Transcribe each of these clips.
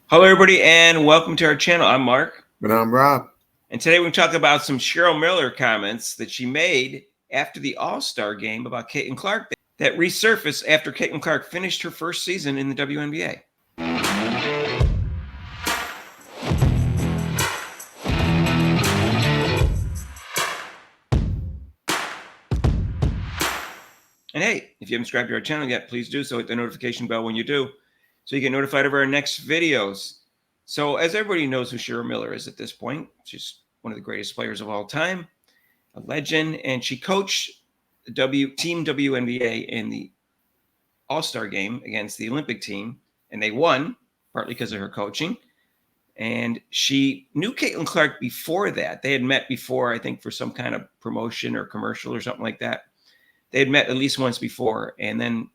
Hello, everybody, and welcome to our channel. I'm Mark. And I'm Rob. And today we're going to talk about some Sheryl Miller comments that she made after the All-Star game about Caitlin Clark that resurfaced after Caitlin Clark finished her first season in the WNBA. And hey, if you haven't subscribed to our channel yet, please do so. Hit the notification bell when you do so you get notified of our next videos. So as everybody knows who Sheryl Miller is at this point, she's one of the greatest players of all time, a legend, and she coached Team WNBA in the All-Star game against the Olympic team, and they won, partly because of her coaching. And she knew Caitlin Clark before that. They had met before, I think, for some kind of promotion or commercial or something like that. They had met at least once before. And then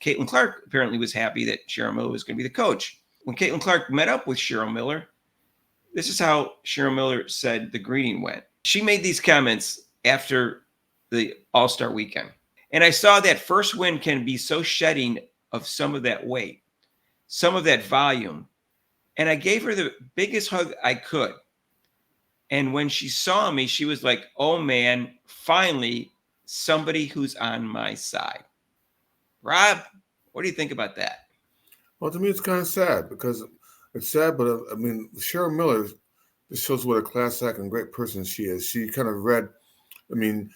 Caitlin Clark apparently was happy that Sheryl Miller was going to be the coach. When Caitlin Clark met up with Sheryl Miller, this is how Sheryl Miller said the greeting went. She made these comments after the All-Star weekend. And I saw that first win can be so shedding of some of that weight, some of that volume. And I gave her the biggest hug I could. And when she saw me, she was like, oh man, finally somebody who's on my side. Rob, what do you think about that? Well, to me, it's kind of sad because it's sad, but I mean, Sheryl Miller just shows what a class act and great person she is. She kind of read, I mean,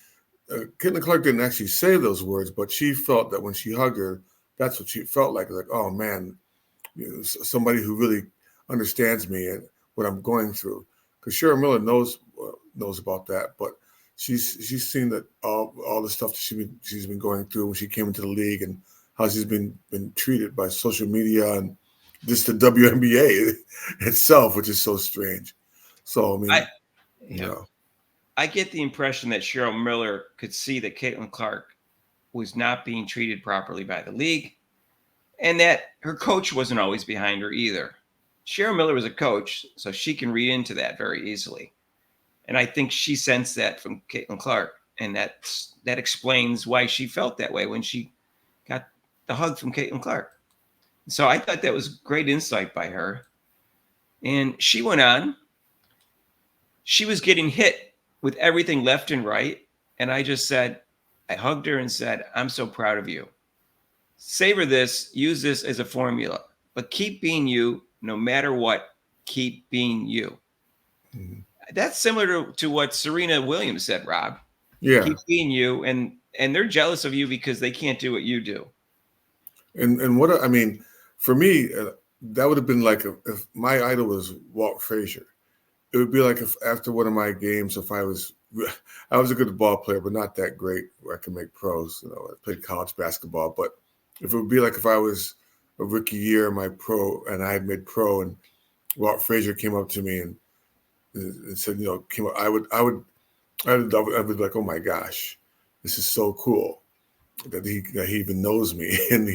Caitlin Clark didn't actually say those words, but she felt that when she hugged her, that's what she felt like oh man, somebody who really understands me and what I'm going through. Because Sheryl Miller knows about that, but she's seen that all the stuff that she's been going through when she came into the league and how she's been treated by social media and just the WNBA itself, which is so strange. So I mean, I get the impression that Sheryl Miller could see that Caitlin Clark was not being treated properly by the league and that her coach wasn't always behind her either. Sheryl Miller was a coach, so she can read into that very easily. And I think she sensed that from Caitlin Clark, and that explains why she felt that way when she got the hug from Caitlin Clark. So I thought that was great insight by her. And she went on. She was getting hit with everything left and right. And I just said, I hugged her and said, I'm so proud of you. Savor this, use this as a formula, but keep being you no matter what. Keep being you. Mm-hmm. That's similar to what Serena Williams said, Rob. Yeah. Keep being you. And they're jealous of you because they can't do what you do. And what, I mean, for me, that would have been like if my idol was Walt Frazier. It would be like if after one of my games, if I was a good ball player, but not that great where I can make pros. I played college basketball, but if it would be like if I was a rookie year in my pro and I had made pro and Walt Frazier came up to me and said, I would be like, oh my gosh, this is so cool that he even knows me and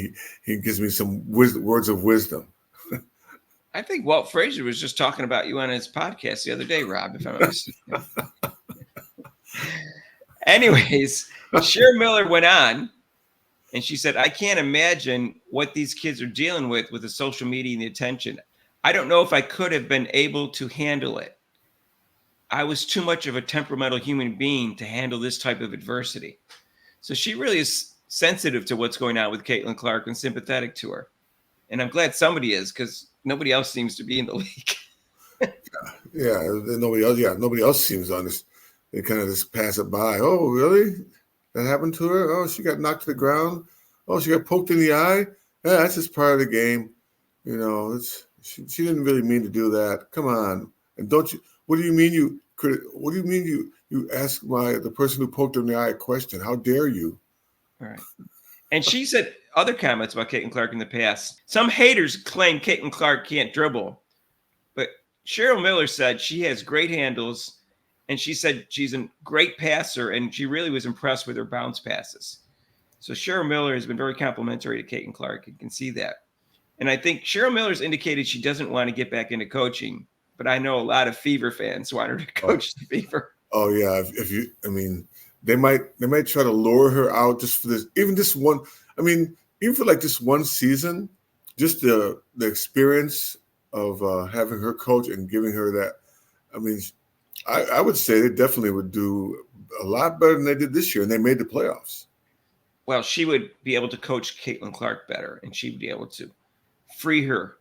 he gives me some words of wisdom. I think Walt Frazier was just talking about you on his podcast the other day, Rob, if I'm not mistaken. Anyways, Sheryl Miller went on and she said, I can't imagine what these kids are dealing with the social media and the attention. I don't know if I could have been able to handle it. I was too much of a temperamental human being to handle this type of adversity. So she really is sensitive to what's going on with Caitlin Clark and sympathetic to her. And I'm glad somebody is, because nobody else seems to be in the league. Nobody else seems to understand. They kind of just pass it by. Oh, really? That happened to her? Oh, she got knocked to the ground? Oh, she got poked in the eye? Yeah, that's just part of the game. She didn't really mean to do that. Come on. And what do you mean you ask the person who poked her in the eye a question? How dare you? All right. And she said other comments about Caitlin Clark in the past. Some haters claim Caitlin Clark can't dribble, but Sheryl Miller said she has great handles, and she said she's a great passer, and she really was impressed with her bounce passes. So Sheryl Miller has been very complimentary to Caitlin Clark. You can see that. And I think Sheryl Miller's indicated she doesn't want to get back into coaching, but I know a lot of Fever fans want her to coach the Fever. Oh yeah, they might try to lure her out just for this one. I mean, even for like this one season, just the experience of having her coach and giving her that. I mean, I would say they definitely would do a lot better than they did this year, and they made the playoffs. Well, she would be able to coach Caitlin Clark better, and she would be able to free her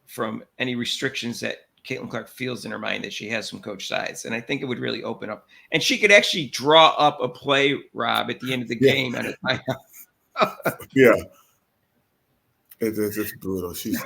from any restrictions that Caitlin Clark feels in her mind that she has from Coach Sides. And I think it would really open up. And she could actually draw up a play, Rob, at the end of the Yeah. game. On a Yeah, it's brutal. She's.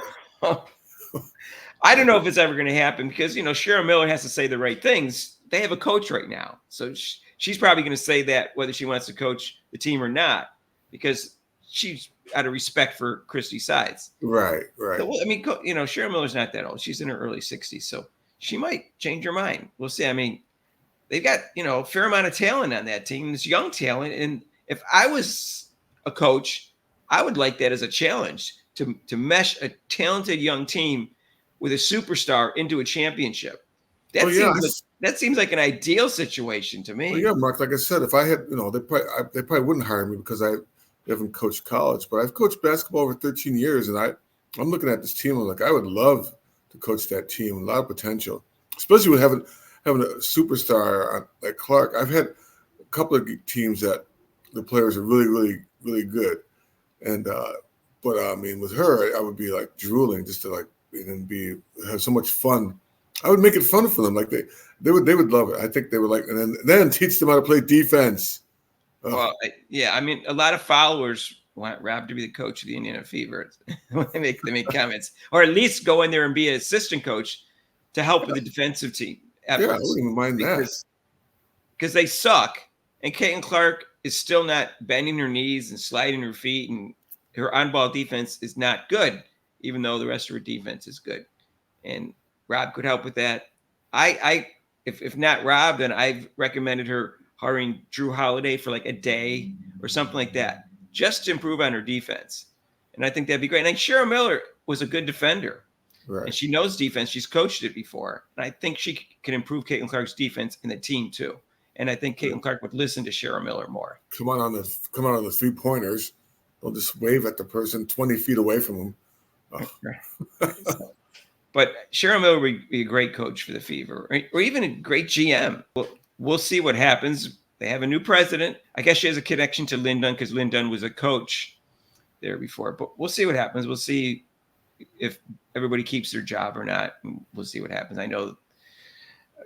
I don't know if it's ever going to happen because, Sheryl Miller has to say the right things. They have a coach right now. So she's probably going to say that whether she wants to coach the team or not, because she's out of respect for Christy Sides. Right. So, I mean, Sheryl Miller's not that old. She's in her early 60s. So she might change her mind. We'll see. I mean, they've got, a fair amount of talent on that team. It's young talent. And if I was a coach, I would like that as a challenge to mesh a talented young team with a superstar into a championship. That seems like an ideal situation to me. Well, yeah, Mark. Like I said, if I had, they probably wouldn't hire me because I haven't coached college, but I've coached basketball over 13 years, and I'm looking at this team. I'm like, I would love to coach that team. A lot of potential, especially with having a superstar like Clark. I've had a couple of teams that the players are really, really, really good, and but I mean, with her, I would be like drooling just to have so much fun. I would make it fun for them. Like they would love it. I think they would like, and then teach them how to play defense. Well, yeah, I mean, a lot of followers want Rob to be the coach of the Indiana Fever when they make comments, or at least go in there and be an assistant coach to help with the defensive team efforts. Yeah, I wouldn't even mind that because they suck, and Caitlin Clark is still not bending her knees and sliding her feet, and her on-ball defense is not good, even though the rest of her defense is good. And Rob could help with that. If not Rob, then I've recommended her hiring Drew Holiday for like a day or something like that, just to improve on her defense. And I think that'd be great. And Sheryl Miller was a good defender. Right. And she knows defense. She's coached it before. And I think she can improve Caitlin Clark's defense and the team too. And I think Caitlin Clark would listen to Sheryl Miller more. Come on the 3-pointers. They'll just wave at the person 20 feet away from them. Oh. Right. But Sheryl Miller would be a great coach for the Fever, or even a great GM. We'll see what happens. They have a new president. I guess she has a connection to Lynn Dunn because Lynn Dunn was a coach there before. But we'll see what happens. We'll see if everybody keeps their job or not. We'll see what happens. I know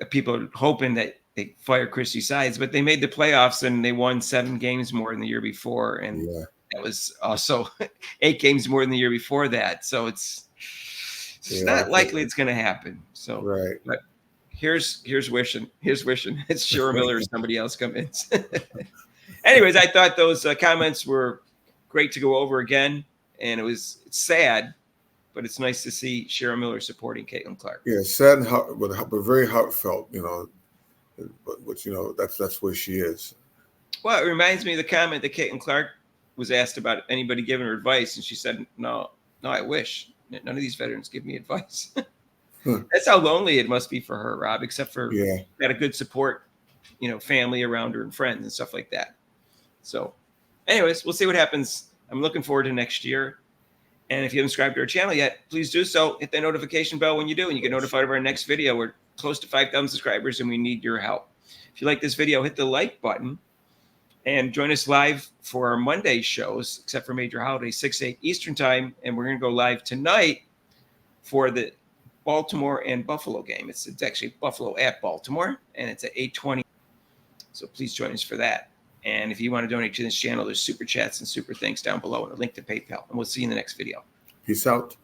people are hoping that they fire Christy Sides, but they made the playoffs and they won 7 games more than the year before. And that was also 8 games more than the year before that. So it's not likely it's going to happen. So, right. But here's wishing. It's Sheryl Miller or somebody else come in. Anyways, I thought those comments were great to go over again. And it's sad, but it's nice to see Sheryl Miller supporting Caitlin Clark. Yeah, sad but very heartfelt, But that's where she is. Well, it reminds me of the comment that Caitlin Clark was asked about anybody giving her advice, and she said, "No, I wish none of these veterans give me advice." That's how lonely it must be for her, Rob. Except for got a good support, family around her and friends and stuff like that. So, anyways, we'll see what happens. I'm looking forward to next year. And if you haven't subscribed to our channel yet, please do so. Hit that notification bell when you do, and you get notified of our next video. We're close to 5,000 subscribers, and we need your help. If you like this video, hit the like button and join us live for our Monday shows, except for major holidays, 6-8 Eastern time. And we're going to go live tonight for the Baltimore and Buffalo game. It's actually Buffalo at Baltimore, and it's at 8:20. So please join us for that. And if you want to donate to this channel, there's super chats and super thanks down below and a link to PayPal. And we'll see you in the next video. Peace out.